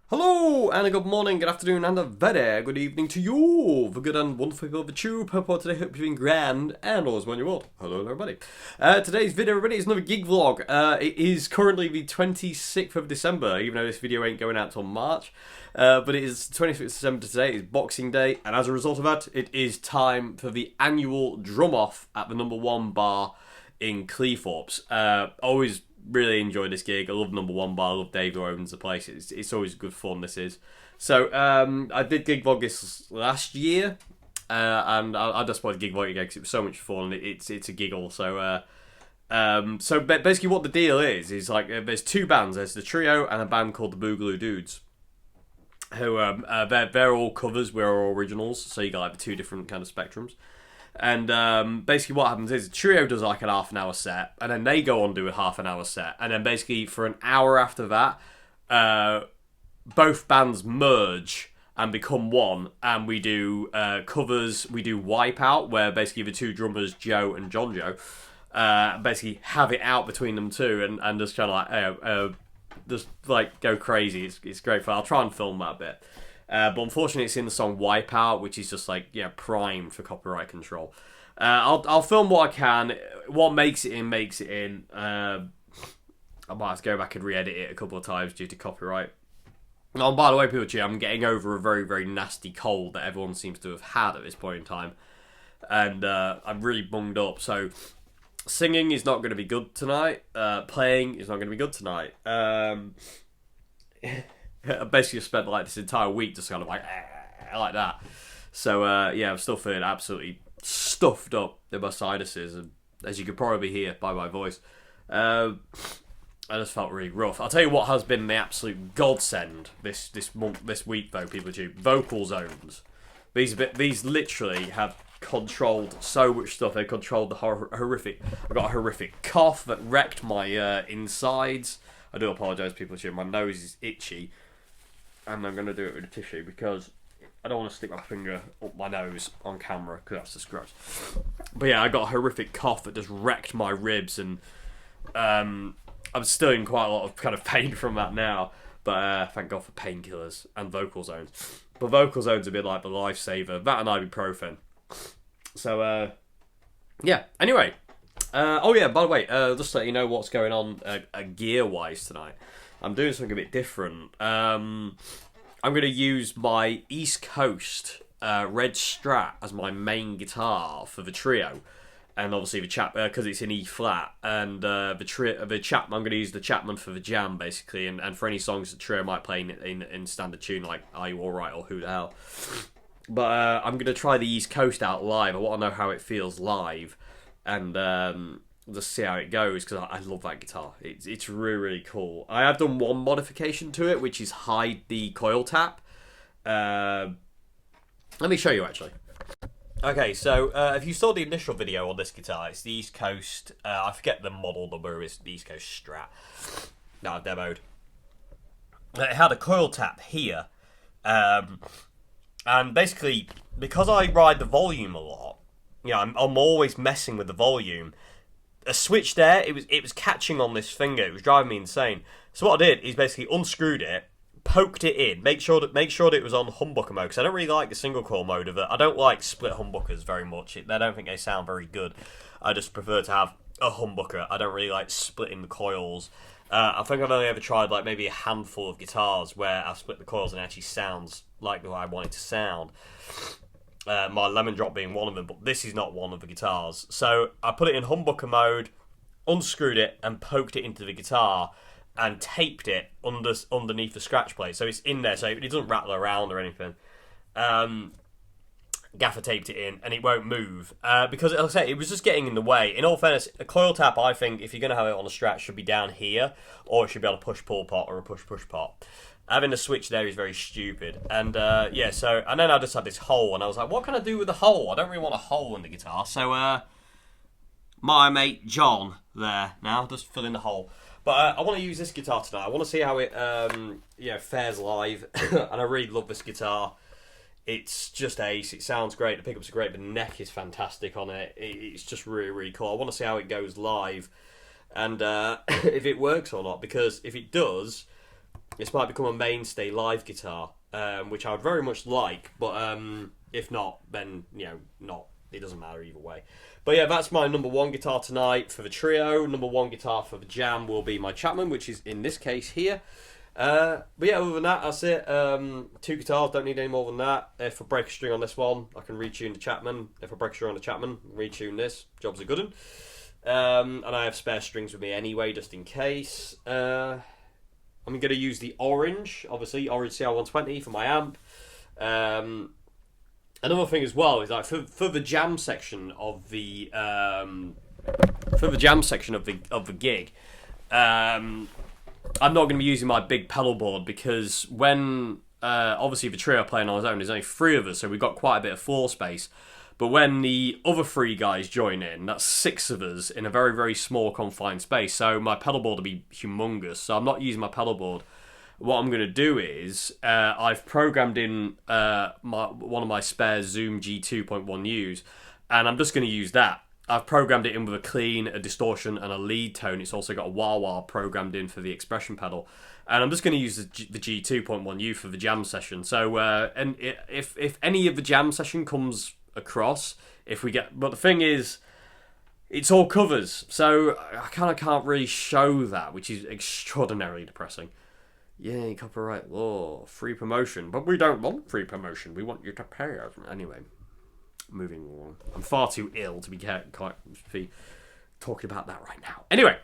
Hello, and a good morning, good afternoon, and a very good evening to you, the good and wonderful people of the tube. Hope today, hope you're doing grand, and always when you will. Hello, everybody. Today's video, everybody, is another gig vlog. It is currently the 26th of December, even though this video ain't going out till March. But it is 26th of December today, it's Boxing Day, and as a result of that, it is time for the annual drum-off at the No1 bar in Cleethorpes. Always really enjoy this gig. I love No1 bar. I love Dave who opens the place. It's always good fun. This is so. I did gig vlog this last year, and I just wanted gig vlog again because it was so much fun. It's a giggle. So basically, what the deal is like there's two bands. There's the trio and a band called the Boogaloo Dudes, who they're all covers. We're all originals. So you got like the two different kind of spectrums. And basically what happens is the trio does like an half an hour set, and then they go on do a half an hour set, and then basically for an hour after that, both bands merge and become one, and we do covers. We do Wipeout, where basically the two drummers Joe and John Joe basically have it out between them two, and just kind of like just like go crazy. It's great fun. I'll try and film that a bit. But unfortunately, it's in the song "Wipeout," which is just like prime for copyright control. I'll film what I can. What makes it in makes it in. I might have to go back and re-edit it a couple of times due to copyright. Oh, and by the way, people, I'm getting over a very, very nasty cold that everyone seems to have had at this point in time, and I'm really bunged up. So singing is not going to be good tonight. Playing is not going to be good tonight. I basically spent like this entire week just kind of like that. So I'm still feeling absolutely stuffed up in my sinuses, and as you could probably hear by my voice, I just felt really rough. I'll tell you what has been the absolute godsend this week though, people too. Vocal zones. These literally have controlled so much stuff. They controlled the horrific. I got a horrific cough that wrecked my insides. I do apologise, people too. My nose is itchy. And I'm going to do it with a tissue because I don't want to stick my finger up my nose on camera because that's just gross. But yeah, I got a horrific cough that just wrecked my ribs, and I'm still in quite a lot of kind of pain from that now. But thank God for painkillers and vocal zones. But vocal zones are a bit like the lifesaver. That and ibuprofen. So yeah. Anyway. By the way, just to let you know what's going on gear-wise tonight. I'm doing something a bit different. I'm going to use my East Coast Red Strat as my main guitar for the trio, and obviously the because it's in E flat. And I'm going to use the Chapman for the jam basically, and for any songs the trio might play in standard tune like Are You Alright or Who the Hell. But I'm going to try the East Coast out live. I want to know how it feels live, and just see how it goes, because I love that guitar. It's really, really cool. I have done one modification to it, which is hide the coil tap. Let me show you, actually. Okay, so if you saw the initial video on this guitar, it's the East Coast, I forget the model number, it's the East Coast Strat that I've demoed. It had a coil tap here, and basically, because I ride the volume a lot, I'm always messing with the volume. A switch there, it was catching on this finger. It was driving me insane. So what I did is basically unscrewed it, poked it in, make sure that it was on humbucker mode, because I don't really like the single coil mode of it. I don't like split humbuckers very much. I don't think they sound very good. I just prefer to have a humbucker. I don't really like splitting the coils. I think I've only ever tried like maybe a handful of guitars where I've split the coils and it actually sounds like the way I want it to sound. My Lemon Drop being one of them, but this is not one of the guitars. So I put it in humbucker mode, unscrewed it, and poked it into the guitar, and taped it underneath the scratch plate. So it's in there, so it doesn't rattle around or anything. Gaffer taped it in, and it won't move. Because, like I say, it was just getting in the way. In all fairness, a coil tap, I think, if you're going to have it on a Strat, should be down here, or it should be on a push-pull pot or a push-push pot. Having the switch there is very stupid. And and then I just had this hole, and I was like, what can I do with the hole? I don't really want a hole in the guitar. So my mate John there now, just fill in the hole. But I want to use this guitar tonight. I want to see how it fares live. And I really love this guitar. It's just ace. It sounds great. The pickups are great. The neck is fantastic on it. It's just really, really cool. I want to see how it goes live, and if it works or not. Because if it does, this might become a mainstay live guitar, which I would very much like. But if not, then not. It doesn't matter either way. But yeah, that's my number one guitar tonight for the trio. Number one guitar for the jam will be my Chapman, which is in this case here. But yeah, other than that, that's it. 2 guitars, don't need any more than that. If I break a string on this one, I can retune the Chapman. If I break a string on the Chapman, retune this. Job's a good one. And I have spare strings with me anyway, just in case. I'm going to use the orange, obviously, orange CR120 for my amp. Another thing as well is like for the jam section of the gig, I'm not going to be using my big pedal board because when obviously the trio are playing on his own, there's only 3 of us, so we've got quite a bit of floor space. But when the other 3 guys join in, that's 6 of us in a very, very small confined space. So my pedal board will be humongous. So I'm not using my pedal board. What I'm going to do is I've programmed in one of my spare Zoom G2.1Us, and I'm just going to use that. I've programmed it in with a clean, a distortion, and a lead tone. It's also got a wah-wah programmed in for the expression pedal. And I'm just going to use the G2.1U for the jam session. So, and if any of the jam session comes across, but the thing is, it's all covers. So I kind of can't really show that, which is extraordinarily depressing. Yay, copyright law, free promotion. But we don't want free promotion. We want you to pay us. Anyway, moving along. I'm far too ill to be talking about that right now. Anyway,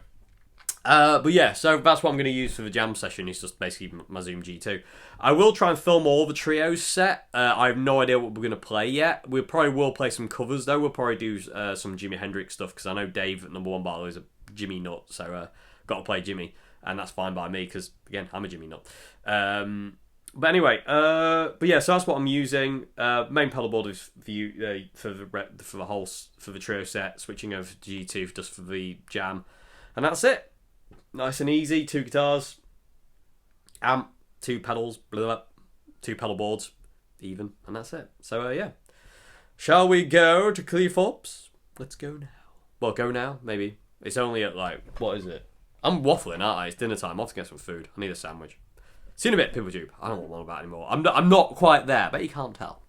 but yeah, so that's what I'm going to use for the jam session. It's just basically my Zoom G2. I will try and film all the trios set. I have no idea what we're going to play yet. We probably will play some covers, though. We'll probably do some Jimi Hendrix stuff, because I know Dave at number 1 Battle is a Jimmy nut, so got to play Jimmy. And that's fine by me, because, again, I'm a Jimmy nut. But anyway, but yeah, so that's what I'm using. Main pedal board is for the trio set, switching over to G2 just for the jam. And that's it. Nice and easy, 2 guitars, amp, 2 pedals, 2 pedal boards, even, and that's it. So, yeah. Shall we go to Cleethorpes? Let's go now. Well, go now, maybe. It's only at, what is it? I'm waffling, aren't I? It's dinner time. I have to get some food. I need a sandwich. See you in a bit, PeopleTube. I don't want one about anymore. I'm not quite there, but you can't tell.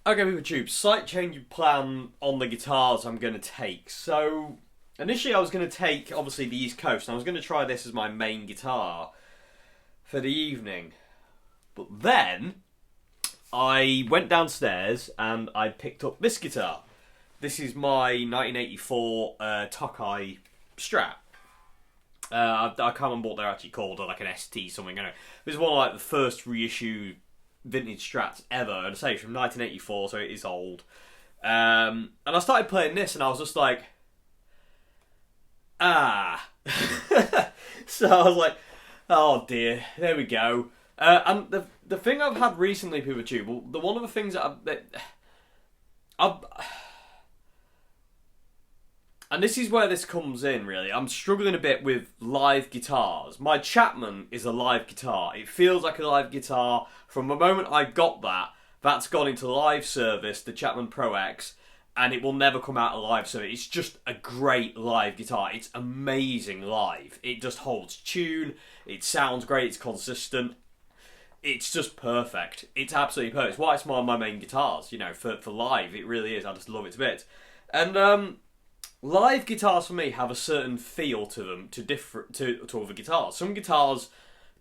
Okay, PeopleTube. Slight change of plan on the guitars I'm going to take. So, initially I was going to take, obviously, the East Coast. And I was going to try this as my main guitar for the evening. But then, I went downstairs and I picked up this guitar. This is my 1984 Tokai Strat. I can't remember what they're actually called, or like an ST something. I know. This is one of like the first reissue vintage Strats ever, and I say it's from 1984, so it is old. And I started playing this, and I was just like, so I was like, oh dear, there we go. And the thing I've had recently, PeopleTube, one of the things that I've and this is where this comes in, really. I'm struggling a bit with live guitars. My Chapman is a live guitar. It feels like a live guitar. From the moment I got that, that's gone into live service, the Chapman Pro X, and it will never come out of live service. It's just a great live guitar. It's amazing live. It just holds tune. It sounds great. It's consistent. It's just perfect. It's absolutely perfect. It's why it's one of my main guitars, for live. It really is. I just love it to bits. And, live guitars for me have a certain feel to them to other guitars. Some guitars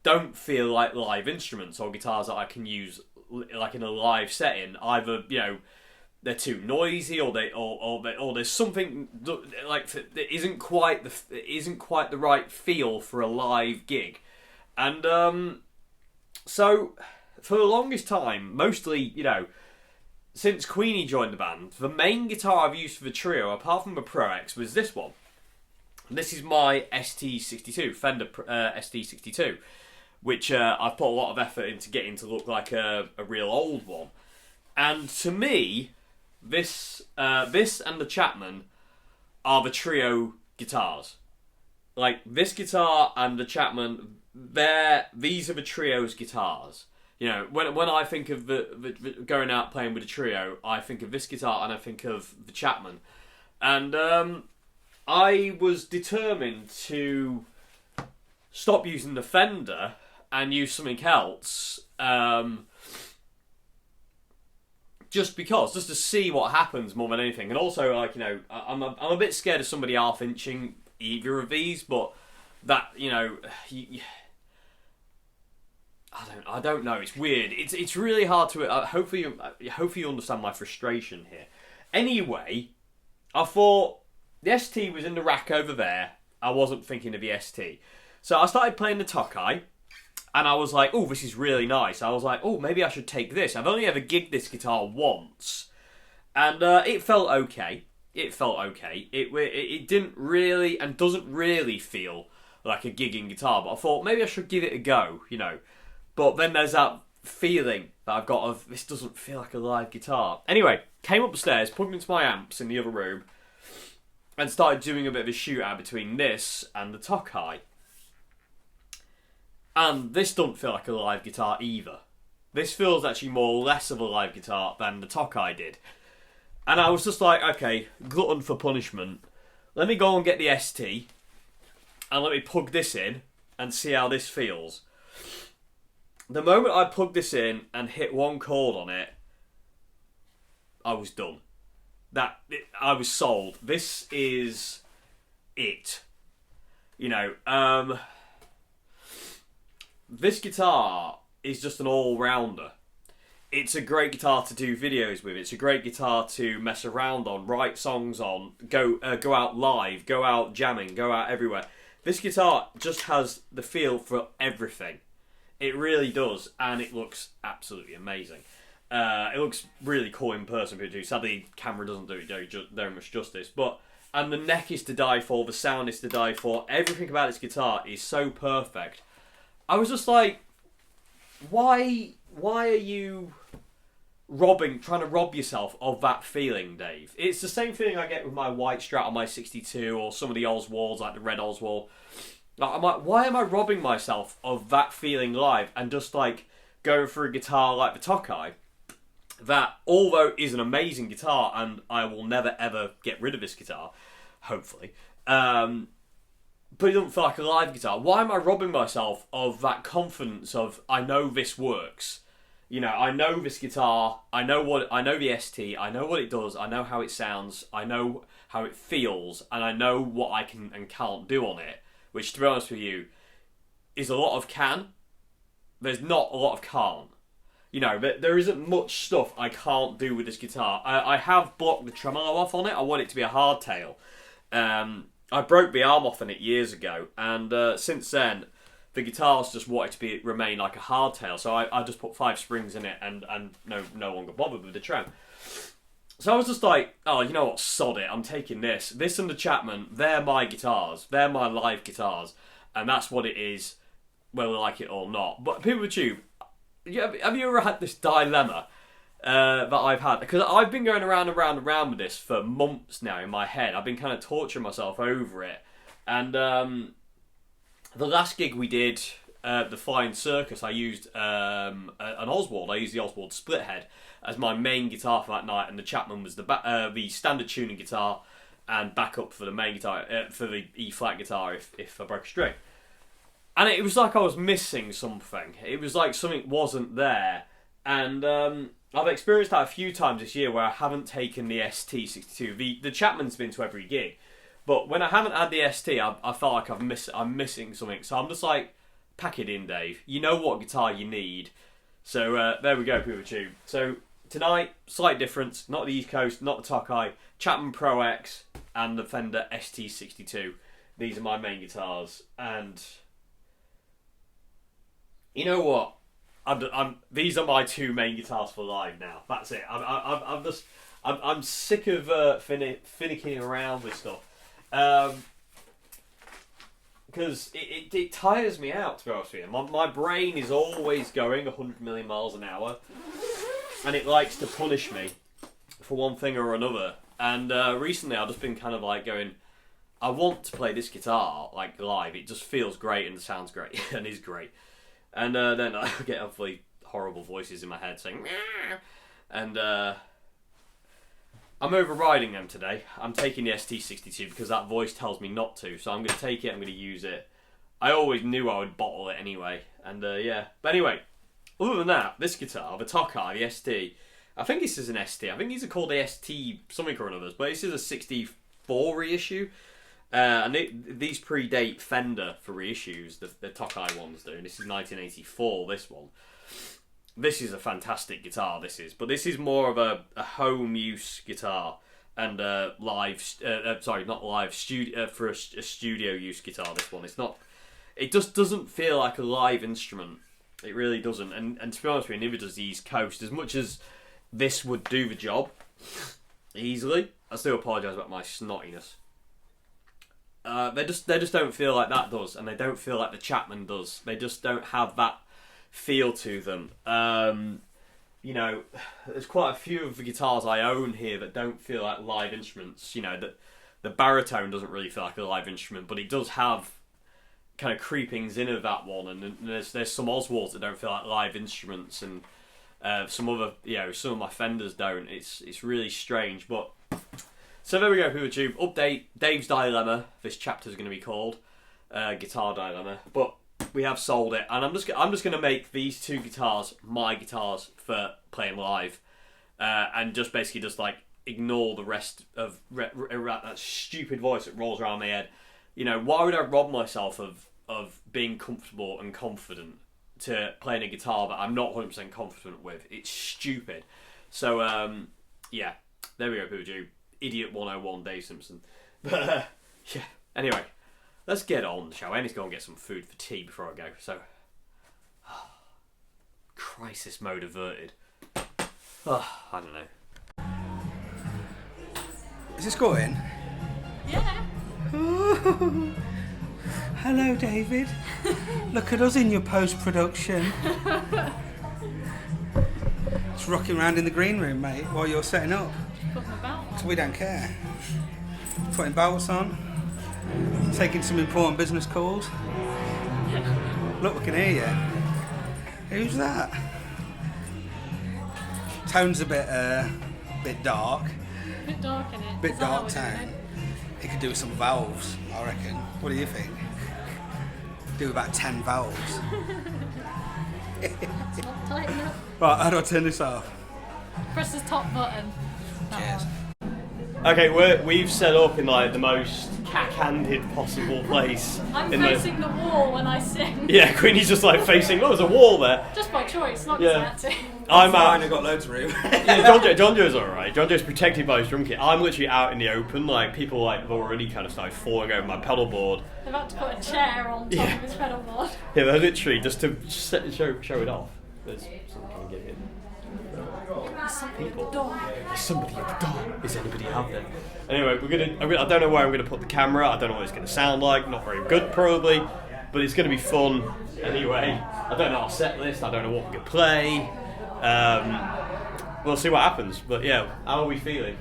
don't feel like live instruments, or guitars that I can use like in a live setting. Either they're too noisy, or there's something like that isn't quite the right feel for a live gig. And so for the longest time, mostly since Queenie joined the band, the main guitar I've used for the trio, apart from the Pro X, was this one. And this is my ST62, Fender ST62, which I've put a lot of effort into getting to look like a real old one. And to me, this and the Chapman are the trio guitars. Like, this guitar and the Chapman, these are the trio's guitars. When I think of the going out playing with a trio, I think of this guitar and I think of the Chapman. And I was determined to stop using the Fender and use something else. Just to see what happens more than anything. And also, like, you know, I'm a bit scared of somebody half-inching either of these, but that, you know, I don't know. It's weird. It's really hard to. Hopefully you understand my frustration here. Anyway, I thought the ST was in the rack over there. I wasn't thinking of the ST, so I started playing the Tokai, and I was like, "Oh, this is really nice." I was like, "Oh, maybe I should take this." I've only ever gigged this guitar once, and it felt okay. It felt okay. It didn't really and doesn't really feel like a gigging guitar, but I thought maybe I should give it a go, you know. But then there's that feeling that I've got of, this doesn't feel like a live guitar. Anyway, came upstairs, plugged into my amps in the other room, and started doing a bit of a shootout between this and the Tokai. And this doesn't feel like a live guitar either. This feels actually more or less of a live guitar than the Tokai did. And I was just like, okay, glutton for punishment. Let me go and get the ST, and let me plug this in and see how this feels. The moment I plugged this in and hit one chord on it, I was done. I was sold. This is it. You know, this guitar is just an all-rounder. It's a great guitar to do videos with. It's a great guitar to mess around on, write songs on, go out live, go out jamming, go out everywhere. This guitar just has the feel for everything. It really does, and it looks absolutely amazing. It looks really cool in person, too. Sadly, the camera doesn't do it very much justice. And the neck is to die for, the sound is to die for. Everything about this guitar is so perfect. I was just like, why are you trying to rob yourself of that feeling, Dave? It's the same feeling I get with my white Strat on my 62, or some of the Oswalds, like the red Oswald. I'm like, why am I robbing myself of that feeling live and just like going for a guitar like the Tokai, that although is an amazing guitar and I will never ever get rid of this guitar, hopefully, but it doesn't feel like a live guitar. Why am I robbing myself of that confidence of, I know this works? You know, I know this guitar, I know the ST, I know what it does, I know how it sounds, I know how it feels, and I know what I can and can't do on it. Which, to be honest with you, is a lot of can. There's not a lot of can't. You know, there isn't much stuff I can't do with this guitar. I have blocked the tremolo off on it. I want it to be a hardtail. I broke the arm off on it years ago, and since then, the guitar's just wanted to remain like a hardtail. So I just put 5 springs in it, and no longer bothered with the trem. So I was just like, oh, you know what, sod it, I'm taking this. This and the Chapman, they're my guitars. They're my live guitars. And that's what it is, whether we like it or not. But people with Tube, have you ever had this dilemma that I've had? Because I've been going around and round and round with this for months now in my head. I've been kind of torturing myself over it. And the last gig we did, the Flying Circus, I used an Oswald. I used the Oswald split head as my main guitar for that night, and the Chapman was the standard tuning guitar and backup for the main guitar, for the E-flat guitar if I broke a string. And it was like I was missing something. It was like something wasn't there. And I've experienced that a few times this year where I haven't taken the ST62. The Chapman's been to every gig, but when I haven't had the ST, I felt like I'm missing something. So I'm just like, pack it in, Dave. You know what guitar you need. So there we go, people Tube. So tonight, slight difference. Not the East Coast, not the Tokai. Chapman Pro X and the Fender ST62. These are my main guitars. And you know what? These are my 2 main guitars for live now. That's it. I'm sick of finicking around with stuff. Because it tires me out, to be honest with you. My brain is always going 100 million miles an hour, and it likes to punish me for one thing or another. And recently I've just been kind of like going, I want to play this guitar like live. It just feels great and sounds great and is great. And then I get hopefully horrible voices in my head saying, "Meow," and I'm overriding them today. I'm taking the ST62 because that voice tells me not to. So I'm going to take it, I'm going to use it. I always knew I would bottle it anyway. And yeah, but anyway, other than that, this guitar, the Tokai, the ST, I think this is an ST. I think these are called the ST something or another, but this is a 64 reissue. And these predate Fender for reissues, the Tokai ones do. And this is 1984, this one. This is a fantastic guitar, this is. But this is more of a home use guitar. And not live, for a studio use guitar, this one. It just doesn't feel like a live instrument. It really doesn't. And to be honest with you, neither does the East Coast. As much as this would do the job easily, I still apologise about my snottiness. They just don't feel like that does, and they don't feel like the Chapman does. They just don't have that feel to them. You know, there's quite a few of the guitars I own here that don't feel like live instruments. You know, the baritone doesn't really feel like a live instrument, but it does have kind of creepings in of that one. And there's some Oswalds that don't feel like live instruments, and some other, some of my Fenders don't. It's really strange, but so there we go, people. YouTube update. Dave's Dilemma. This chapter is going to be called Guitar Dilemma, but we have sold it, and I'm just going to make these two guitars my guitars for playing live, and just basically like ignore the rest of that stupid voice that rolls around my head. You know, why would I rob myself of being comfortable and confident to playing a guitar that I'm not 100% confident with? It's stupid. So yeah, there we go, people. Idiot 101, Dave Simpson. But yeah, anyway. Let's get on, shall we? I need to go and get some food for tea before I go. So, crisis mode averted. I don't know. Is this going? Yeah. Hello, David. Look at us in your post-production. Just rocking around in the green room, mate, while you're setting up. Putting a belt on. So we don't care. Putting belts on. Taking some important business calls. Look, we can hear you. Who's that? Tone's a bit dark. Bit dark in it. Bit dark tone. It could do with some valves, I reckon. What do you think? Do about 10 valves. It's not tight enough. Right, how do I turn this off? Press this top button. Cheers. Okay, we've set up in like the most cack-handed possible place. I'm facing the wall when I sing. Yeah, Queenie's just like facing. Oh, there's a wall there. Just by choice, not because I had to. I'm out. I've got loads of room. Yeah, John Joe's alright. John Joe's protected by his drum kit. I'm literally out in the open. Like people like have already kind of started falling over my pedal board. They're about to put a chair on top of his pedal board. Yeah, they're literally just to show it off. There's something can get in. There's somebody at the door. There's somebody at the door. Is anybody out there? Anyway, I don't know where I'm gonna put the camera. I don't know what it's gonna sound like. Not very good, probably, but it's gonna be fun anyway. I don't know our set list. I don't know what we're gonna play. We'll see what happens. But yeah, how are we feeling?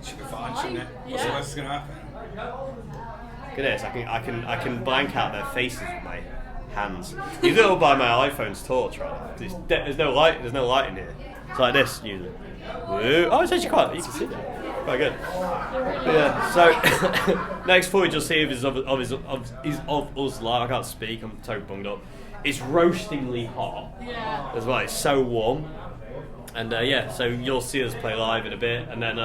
Should be fine, shouldn't it? Yeah. What's the worst that's gonna happen? Look at this. I can blank out their faces with my hands. You do it all by my iPhone's torch, right? There's no light. There's no light in here. It's like this usually. Oh, it's actually quite. You can see that. Quite good. Yeah. So next footage you'll see is of us live. I can't speak. I'm so bunged up. It's roastingly hot. Yeah. As well. It's so warm. And yeah, so you'll see us play live in a bit, and then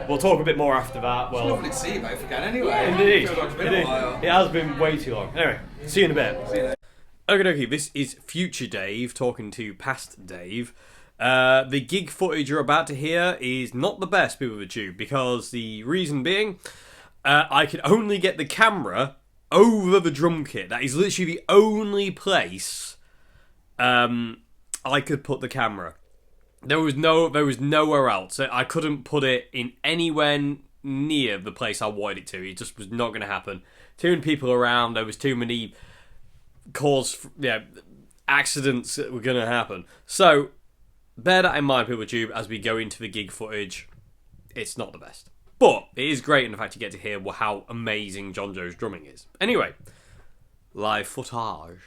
we'll talk a bit more after that. Well, It's lovely to see you both again anyway. Yeah. Indeed. Feels like it's been a while. It has been way too long. Anyway, see you in a bit. See you later. Okay, this is future Dave talking to past Dave. The gig footage you're about to hear is not the best, people of YouTube, because the reason being, I could only get the camera over the drum kit. That is literally the only place I could put the camera. There was nowhere else. I couldn't put it in anywhere near the place I wanted it to. It just was not going to happen. Too many people around. There was too many accidents that were going to happen. So bear that in mind, people of YouTube, as we go into the gig footage. It's not the best, but it is great in the fact you get to hear how amazing John Joe's drumming is. Anyway, live footage.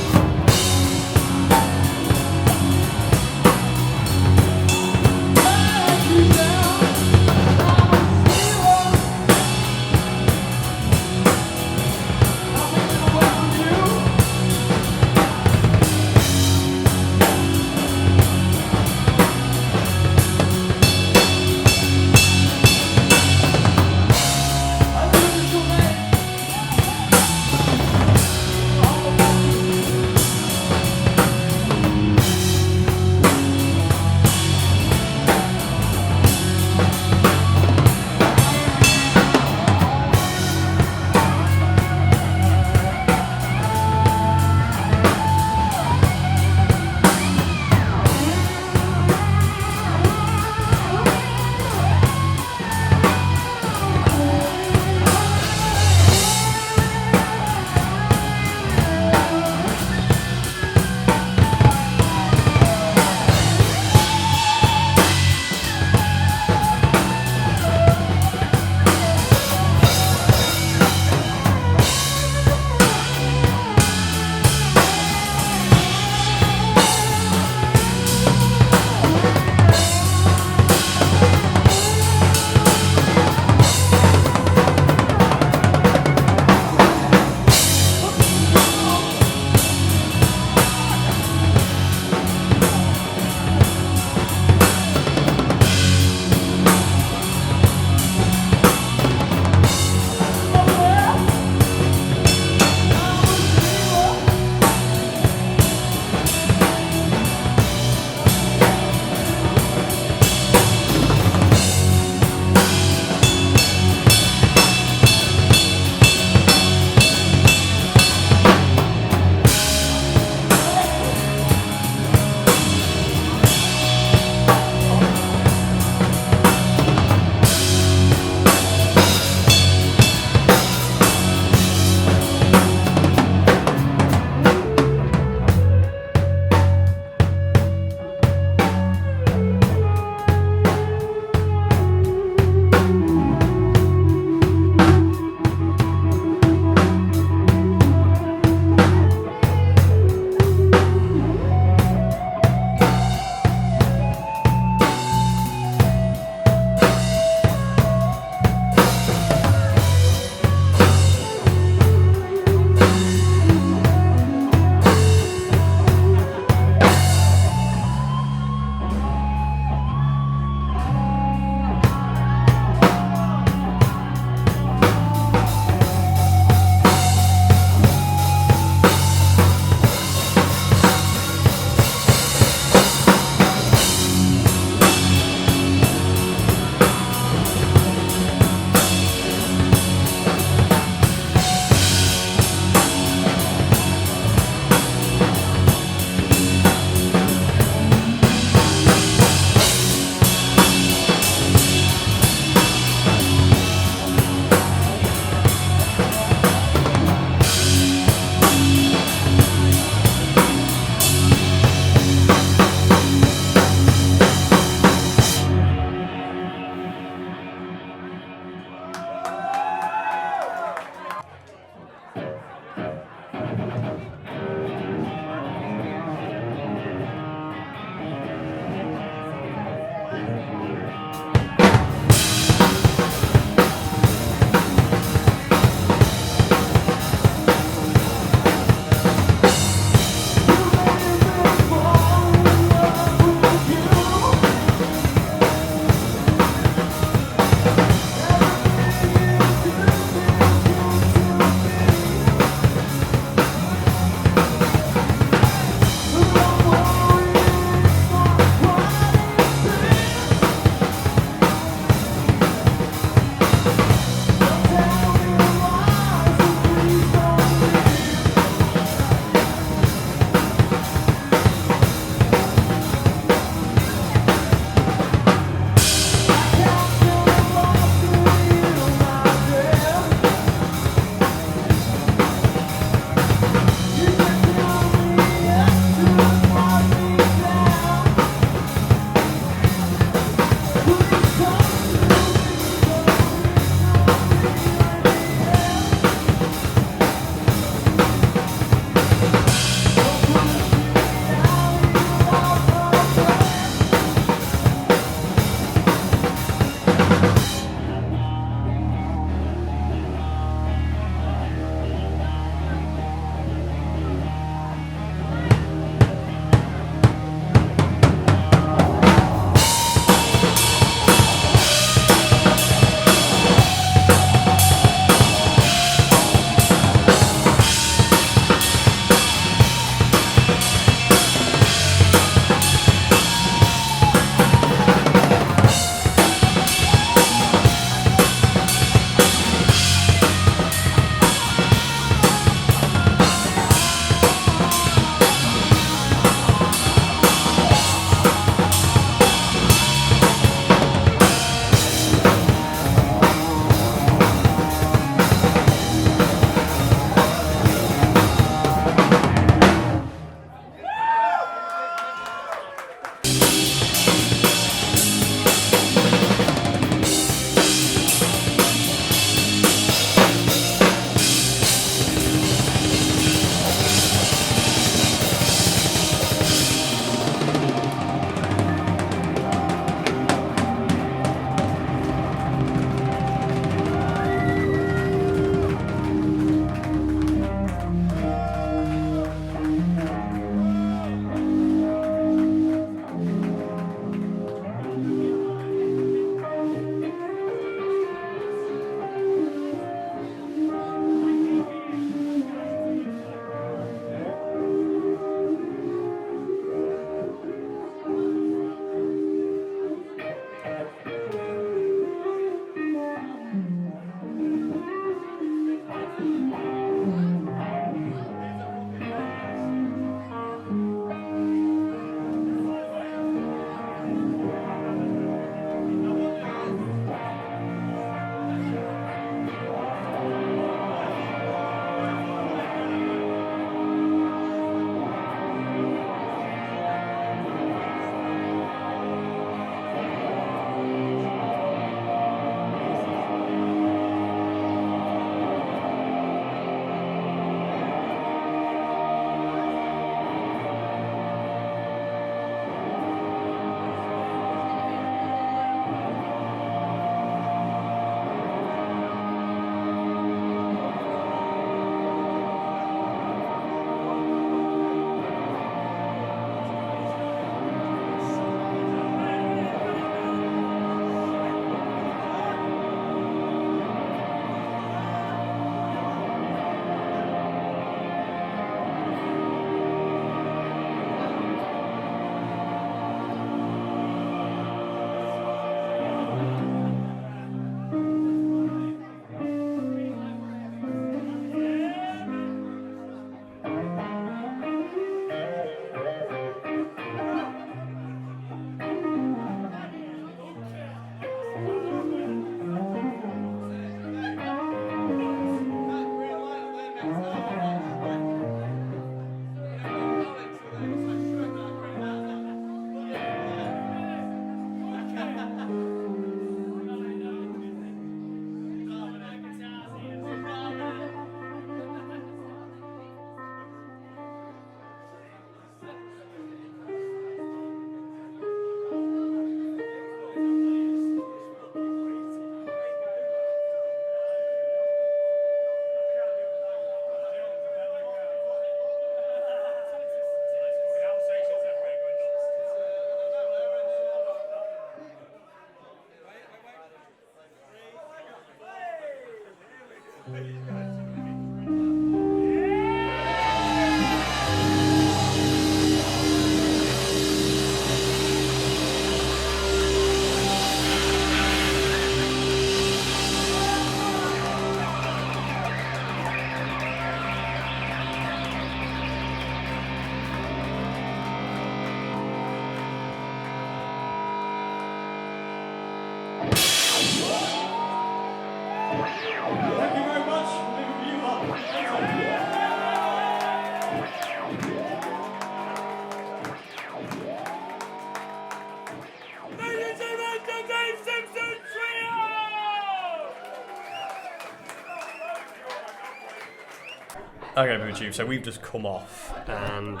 Okay, YouTube, so we've just come off, and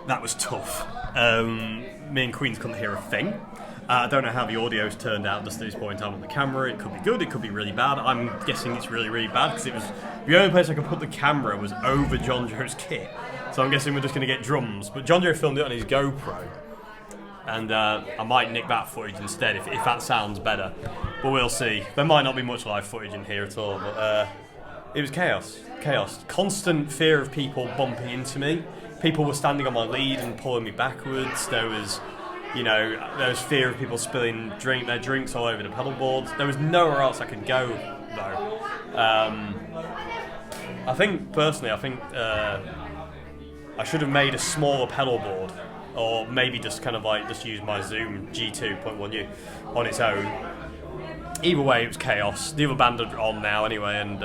that was tough. Me and Queens couldn't hear a thing. I don't know how the audio's turned out just at this point in time on the camera. It could be good, it could be really bad. I'm guessing it's really, really bad, because it was the only place I could put the camera was over John Joe's kit. So I'm guessing we're just going to get drums. But John Joe filmed it on his GoPro, and I might nick that footage instead if that sounds better. But we'll see. There might not be much live footage in here at all, but it was chaos. Constant fear of people bumping into me. People were standing on my lead and pulling me backwards. There was fear of people spilling their drinks all over the pedal boards. There was nowhere else I could go, though. I think I should have made a smaller pedal board, or maybe just use my Zoom G2.1U on its own. Either way, it was chaos. The other band are on now anyway, and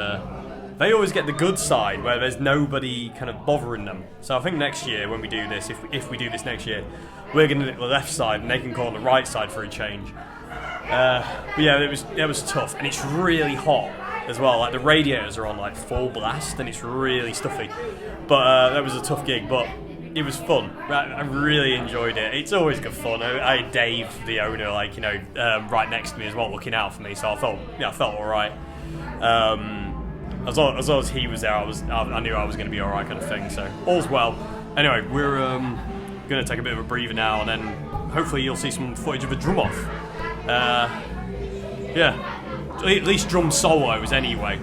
they always get the good side where there's nobody kind of bothering them. So I think next year when we do this, if we do this next year, we're going to hit the left side and they can go on the right side for a change. But yeah, it was tough, and it's really hot as well. Like the radiators are on like full blast, and it's really stuffy. But that was a tough gig, but it was fun. I really enjoyed it. It's always good fun. I had Dave, the owner, right next to me as well, looking out for me. So I felt all right. As long as he was there, I knew I was going to be all right, kind of thing. So all's well. Anyway, we're going to take a bit of a breather now, and then hopefully you'll see some footage of a drum off. At least drum solos anyway.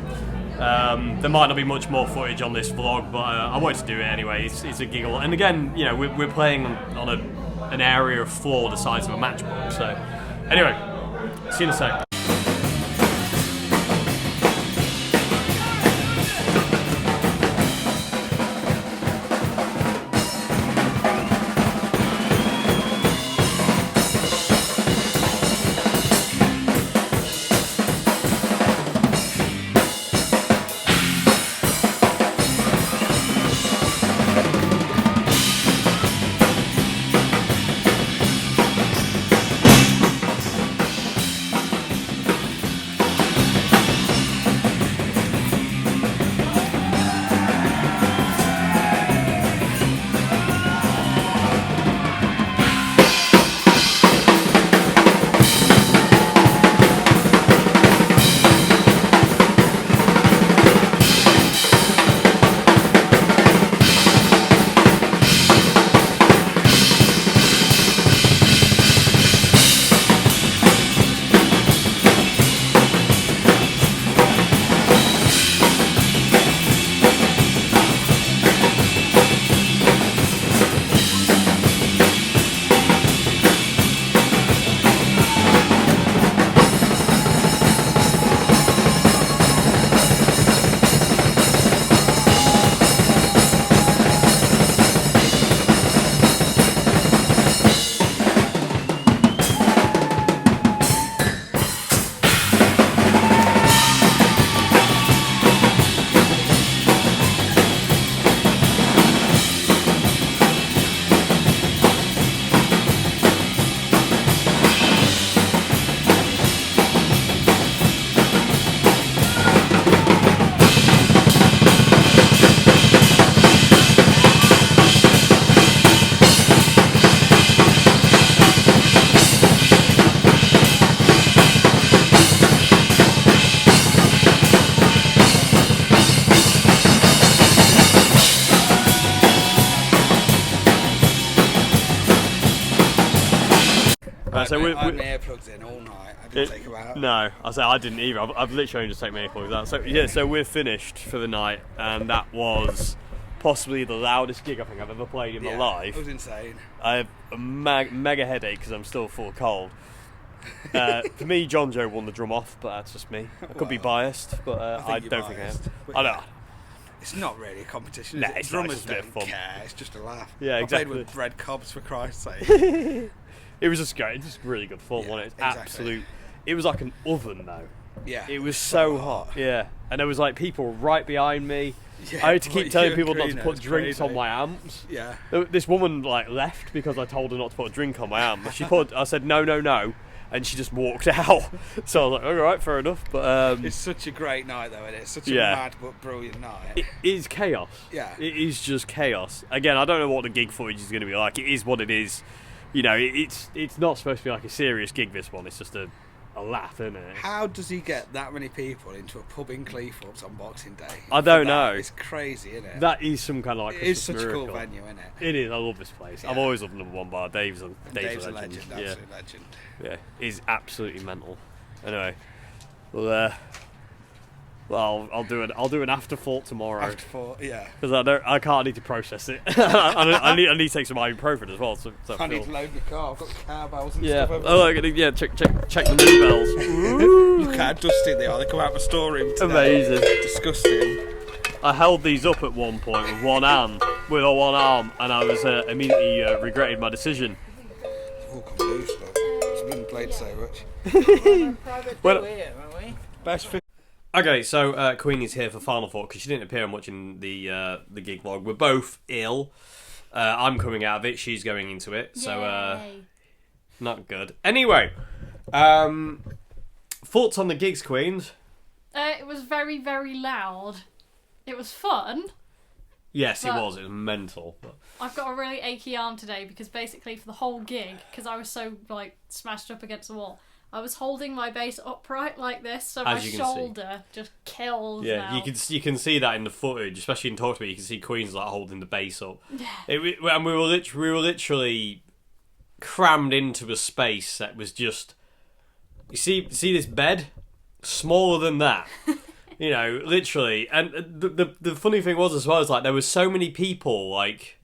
There might not be much more footage on this vlog, but I wanted to do it anyway. It's a giggle, and again, we're playing on an area of floor the size of a matchbook. So anyway, see you in a sec. So I had my earplugs in all night. I didn't take them out. No, I didn't either. I've literally only just taken my earplugs out. So yeah, so we're finished for the night, and that was possibly the loudest gig I think I've ever played in my life. It was insane. I have a mega headache because I'm still full of cold. For me, John Joe won the drum off, but that's just me. I could be biased, but I don't think I am. I know. It's not really a competition. Nah, it's drummers just a bit of don't fun. care. It's just a laugh. Yeah, I exactly. played with bread cobs for Christ's sake. It was just great. It was just really good fun, Yeah, wasn't it? exactly. Absolute. It was like an oven, though. Yeah. It was so hot. Yeah, and there was like people right behind me. Yeah, I had to keep but telling you're people not to greener, put it's drinks crazy. on my amps. Yeah. This woman like left because I told her not to put a drink on my amp. I said no, and she just walked out. So I was like, all right, fair enough. But It's such a great night, though, isn't it? It's such a Yeah. mad but brilliant night. it is chaos. Yeah. It is just chaos. Again, I don't know what the gig footage is going to be like. It is what it is. You know, it's not supposed to be like a serious gig, this one. It's just a laugh, isn't it? How does he get that many people into a pub in Cleethorpes on Boxing Day? I don't For that? know. It's crazy, isn't it? That is some kind of like It is Christmas such miracle. a cool venue, isn't it? It is. I love this place. Yeah. I've always loved number one bar. Dave's a Dave's a legend. legend, Yeah. absolute legend. Yeah, he's absolutely mental. Anyway, well, I'll do an afterthought tomorrow After four, yeah. because I can't need to process it. I need to take some ibuprofen as well. So I need to load my car. I've got cowbells and yeah. stuff. Oh, yeah. Check the moon bells. Look how dusty they are. They come out of a storeroom today. Amazing. Disgusting. I held these up at one point with one hand, with one arm, and I was immediately regretted my decision. All come loose, look. It's been played so much. Well, Best thing. Okay, so Queenie's here for final thought because she didn't appear much in the gig vlog. We're both ill. I'm coming out of it. She's going into it. So Yay. not good. Anyway, thoughts on the gigs, Queens? It was very, very loud. It was fun. Yes, it But- was. It was mental. But I've got a really achy arm today because basically for the whole gig, because I was so like smashed up against the wall, I was holding my bass upright like this, so my As you can see. shoulder just kills yeah, now. you can see that in the footage, especially in Talk to Me. You can see Queen's like holding the bass up. And we were literally crammed into a space that was just. You see this bed, smaller than that. You know, literally. And the funny thing was as well is like there were so many people. Like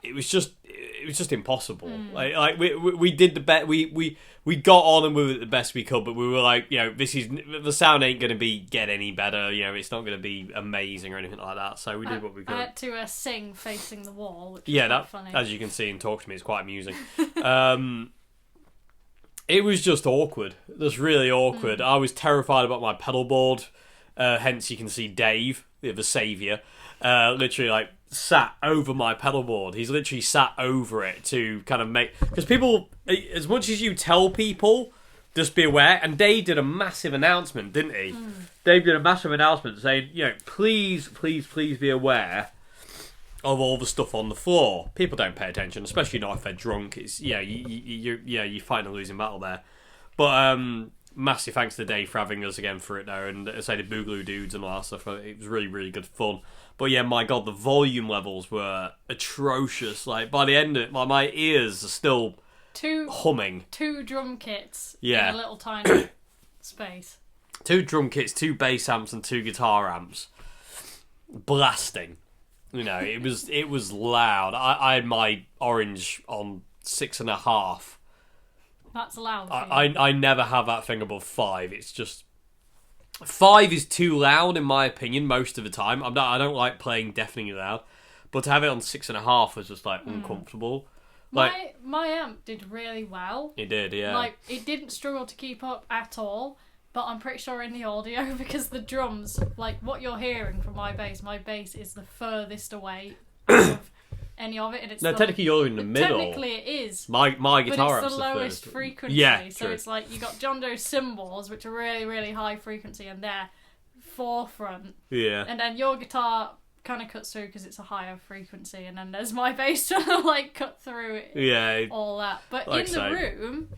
it was just impossible. Like we did the best. We got on and we were the best we could, but we were like, you know, the sound ain't going to get any better. You know, it's not going to be amazing or anything like that. So we did what we could. I had to sing facing the wall, which Yeah, was that quite funny. as you can see and Talk to Me, it's quite amusing. It was just awkward. Just really awkward. I was terrified about my pedal board. Hence, you can see Dave, the saviour, literally like sat over my pedal board. He's literally sat over it to kind of make because people, as much as you tell people, just be aware. And Dave did a massive announcement, didn't he? Dave did a massive announcement saying, you know, please be aware of all the stuff on the floor. People don't pay attention, especially not if they're drunk. It's you're fighting a losing battle there. But massive thanks to Dave for having us again for it there, and say the Boogaloo dudes and all that stuff. It was really, really good fun. But yeah, my God, the volume levels were atrocious. Like by the end of it, my ears are still humming. Two drum kits Yeah. in a little tiny space. 2 drum kits, 2 bass amps, and 2 guitar amps, blasting. You know, it was loud. I had my orange on 6.5. That's loud. for you. I never have that thing above 5. It's just 5 is too loud in my opinion most of the time. I don't like playing deafeningly loud, but to have it on 6.5 was just like uncomfortable. Like my amp did really well. it did, yeah. Like it didn't struggle to keep up at all. But I'm pretty sure in the audio, because the drums, like what you're hearing from my bass is the furthest away of any of it, and it's no, technically you're in the middle. Technically, it is. My But guitar it's the amp's lowest first. frequency, Yeah, so true. it's like you got John Doe's cymbals, which are really, really high frequency, and they're forefront, Yeah. and then your guitar kind of cuts through because it's a higher frequency, and then there's my bass trying to like cut through it, Yeah. all that. But Like in the so. room,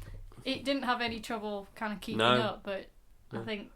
it didn't have any trouble kind of keeping No. up. But I think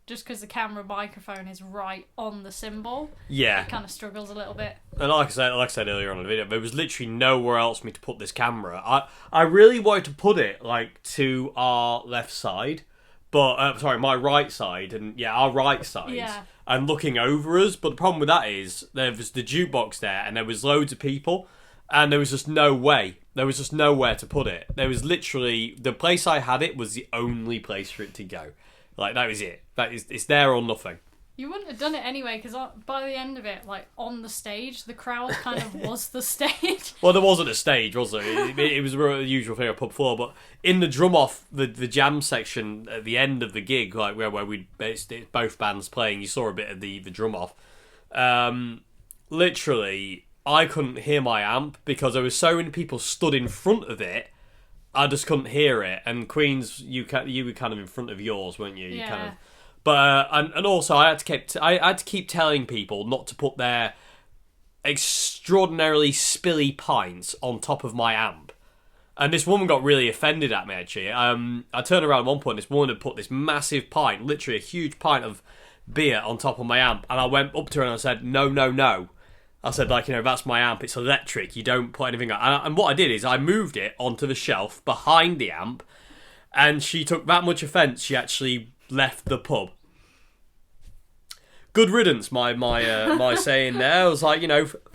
just because the camera microphone is right on the cymbal. Yeah. It kind of struggles a little bit. And like I said earlier on in the video, there was literally nowhere else for me to put this camera. I really wanted to put it like to our left side, but sorry, my right side, and yeah, our right side, Yeah. and looking over us. But the problem with that is there was the jukebox there, and there was loads of people, and there was just no way. There was just nowhere to put it. There was literally the place I had it was the only place for it to go. Like that was it. It's there or nothing. You wouldn't have done it anyway, because by the end of it, like, on the stage, the crowd kind of was the stage. Well, there wasn't a stage, was there? It was the usual thing on pub floor, but in the drum off, the jam section at the end of the gig, like where it's both bands playing, you saw a bit of the drum off. Literally, I couldn't hear my amp because there were so many people stood in front of it. I just couldn't hear it. And Queens, you were kind of in front of yours, weren't you? Yeah. Kind of. But and also I had to keep telling people not to put their extraordinarily spilly pints on top of my amp. And this woman got really offended at me, actually. I turned around at one point, this woman had put this massive pint, literally a huge pint of beer on top of my amp. And I went up to her and I said, no. I said, like, that's my amp, it's electric, you don't put anything on. And what I did is I moved it onto the shelf behind the amp, and she took that much offence, she actually left the pub. Good riddance, my saying there. I was like,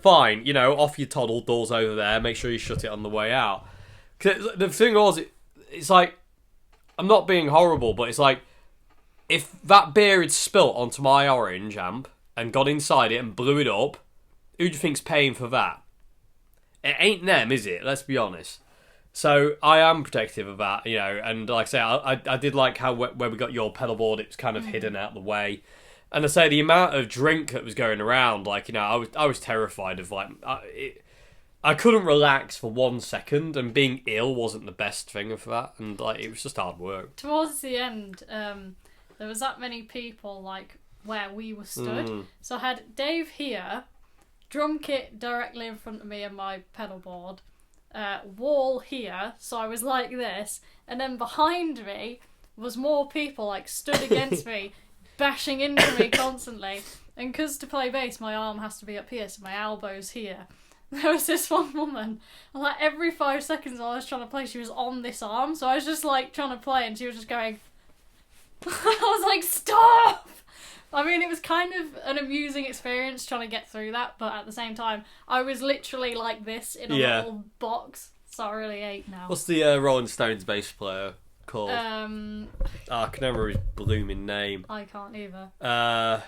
fine, off your toddle, doors over there, make sure you shut it on the way out. 'Cause the thing was, it's like, I'm not being horrible, but it's like, if that beer had spilt onto my orange amp and got inside it and blew it up, who do you think's paying for that? It ain't them, is it? Let's be honest. So I am protective of that, and like I say, I did like how where we got your pedal board, it was kind of hidden out the way. And I say the amount of drink that was going around, like, I was terrified of, like, I couldn't relax for 1 second, and being ill wasn't the best thing for that, and like it was just hard work. Towards the end, there was that many people, like, where we were stood. So I had Dave here, drum kit directly in front of me and my pedal board, wall here, so I was like this, and then behind me was more people, like, stood against me, bashing into me constantly. And because to play bass, my arm has to be up here, so my elbow's here. There was this one woman, and like every 5 seconds while I was trying to play, she was on this arm, so I was just like trying to play, and she was just going. I was like, stop! I mean, it was kind of an amusing experience trying to get through that, but at the same time, I was literally like this in a little box, so I really ate now. What's the Rolling Stones bass player called? I can remember his blooming name. I can't either.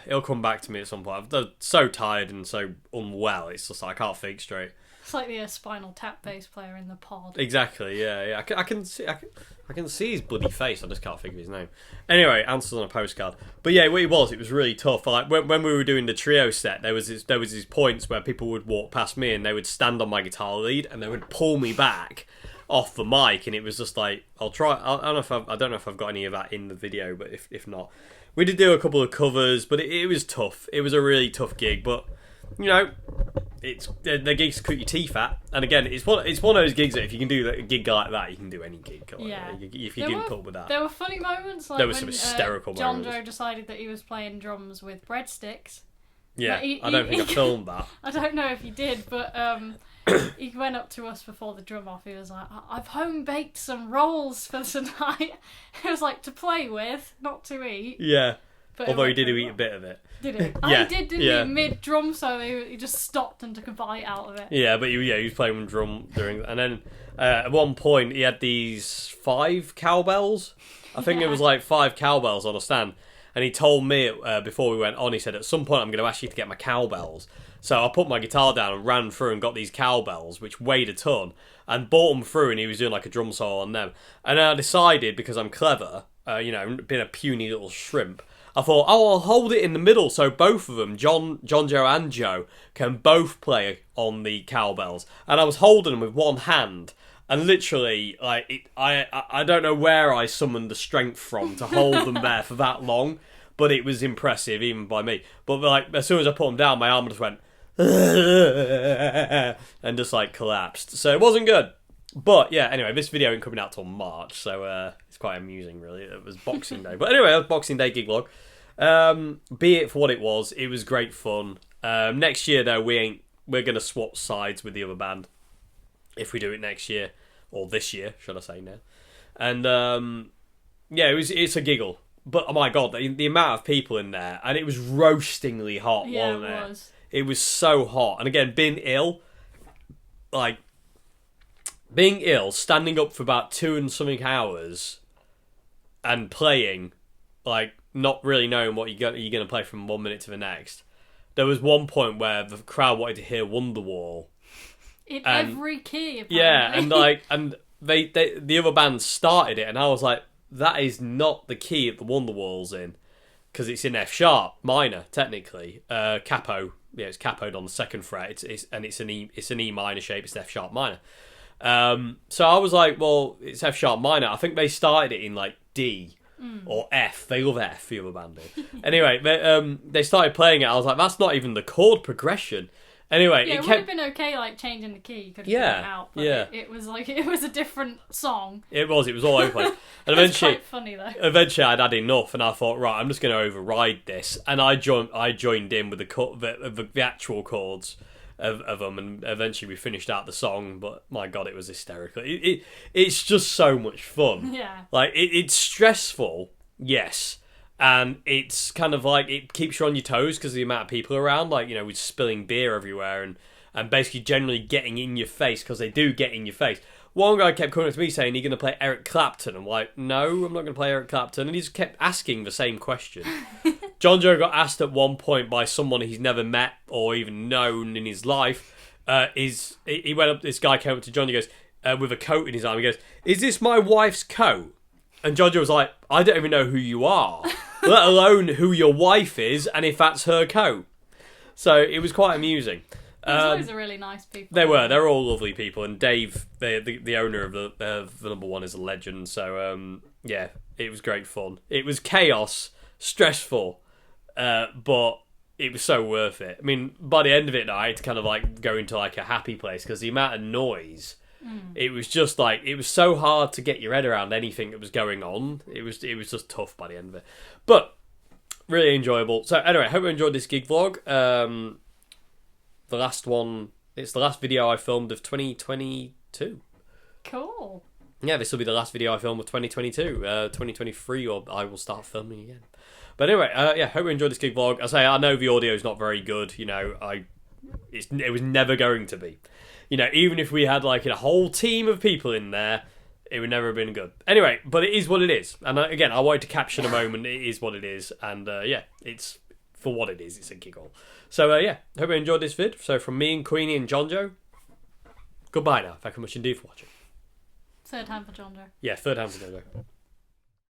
It'll come back to me at some point. I'm so tired and so unwell. It's just like I can't think straight. It's like the Spinal Tap bass player in the pod. Exactly. Yeah. I can see his bloody face. I just can't think of his name. Anyway, answers on a postcard. But yeah, what it was really tough. Like when we were doing the trio set, there was these points where people would walk past me and they would stand on my guitar lead and they would pull me back off the mic, and it was just like, I'll try. I don't know if I've got any of that in the video, but if not, we did do a couple of covers, but it was tough. It was a really tough gig, but it's the gigs cut your teeth at, and again, it's one of those gigs that if you can do a gig like that, you can do any gig. Yeah. If you didn't put up with that, there were funny moments. Like there was when, some hysterical John moments. Joe decided that he was playing drums with breadsticks. Yeah, I don't think I filmed that. I don't know if he did, but he went up to us before the drum off. He was like, I've home baked some rolls for tonight. It was like to play with, not to eat. Yeah. But although he did eat a bit of it. Did he? Yeah. He did, didn't he? Mid drum solo, he just stopped and took a bite out of it. Yeah, but he was playing with drum during, and then at one point he had these 5 cowbells. I think it was like 5 cowbells on a stand. And he told me before we went on, he said, at some point I'm going to ask you to get my cowbells. So I put my guitar down and ran through and got these cowbells, which weighed a ton, and brought them through, and he was doing like a drum solo on them. And I decided, because I'm clever, being a puny little shrimp, I thought, I'll hold it in the middle so both of them, John, Joe and Joe, can both play on the cowbells. And I was holding them with one hand, and literally, like, I don't know where I summoned the strength from to hold them there for that long, but it was impressive, even by me. But like, as soon as I put them down, my arm just went, and just like collapsed. So it wasn't good. But yeah, anyway, this video ain't coming out till March, so it's quite amusing, really. It was Boxing Day. But anyway, that was Boxing Day gig log. Be it for what it was great fun. Next year though, we're gonna swap sides with the other band if we do it next year or this year, should I say now? And it's a giggle. But oh my god, the amount of people in there, and it was roastingly hot, wasn't it? It was. It was so hot, and again, being ill, standing up for about 2 and something hours, and playing, like not really knowing what you're going to play from 1 minute to the next. There was one point where the crowd wanted to hear Wonderwall in every key. Apparently. Yeah, and they the other band started it, and I was like, that is not the key that the Wonderwall's in, because it's in F sharp minor technically. Capo, it's capoed on the 2nd fret. It's an E minor shape. It's F sharp minor. So I was like, well, it's F sharp minor. I think they started it in like D or F. They love F, the other band did. Anyway, they started playing it. I was like, that's not even the chord progression. Anyway, it would have been okay, like changing the key. You could have figured it out, but it was like it was a different song. It was all over the place. And eventually, quite funny though. Eventually, I'd had enough, and I thought, right, I'm just going to override this, and I joined in with the actual chords of them, and eventually we finished out the song. But my god, it was hysterical. It's just so much fun. Yeah, like it's stressful, yes. And it's kind of like, it keeps you on your toes because of the amount of people around, like, with spilling beer everywhere and basically generally getting in your face, because they do get in your face. One guy kept coming up to me saying, "You're going to play Eric Clapton?" I'm like, no, I'm not going to play Eric Clapton. And he just kept asking the same question. John Joe got asked at one point by someone he's never met or even known in his life. He went up, this guy came up to John, he goes, with a coat in his arm, he goes, "Is this my wife's coat?" And John Joe was like, "I don't even know who you are, let alone who your wife is and if that's her coat." So it was quite amusing. Those are really nice people. They're all lovely people, and Dave, the owner of the number one, is a legend. So it was great fun. It was chaos, stressful, but it was so worth it. I mean, by the end of it, I had to kind of like go into like a happy place because the amount of noise. It was just like, it was so hard to get your head around anything that was going on. It was just tough by the end of it, but really enjoyable. So anyway, I hope you enjoyed this gig vlog. The last one, it's the last video I filmed of 2022. Cool. Yeah, this will be the last video I filmed of 2022. 2023, or I will start filming again. But anyway, hope you enjoyed this gig vlog. I know the audio is not very good. It was never going to be. Even if we had like a whole team of people in there, it would never have been good. Anyway, but it is what it is. And again, I wanted to capture the moment. It is what it is. And it's for what it is. It's a giggle. So hope you enjoyed this vid. So from me and Queenie and John Joe, goodbye now. Thank you much indeed for watching. Third time for John Joe. Yeah, third time for John Joe.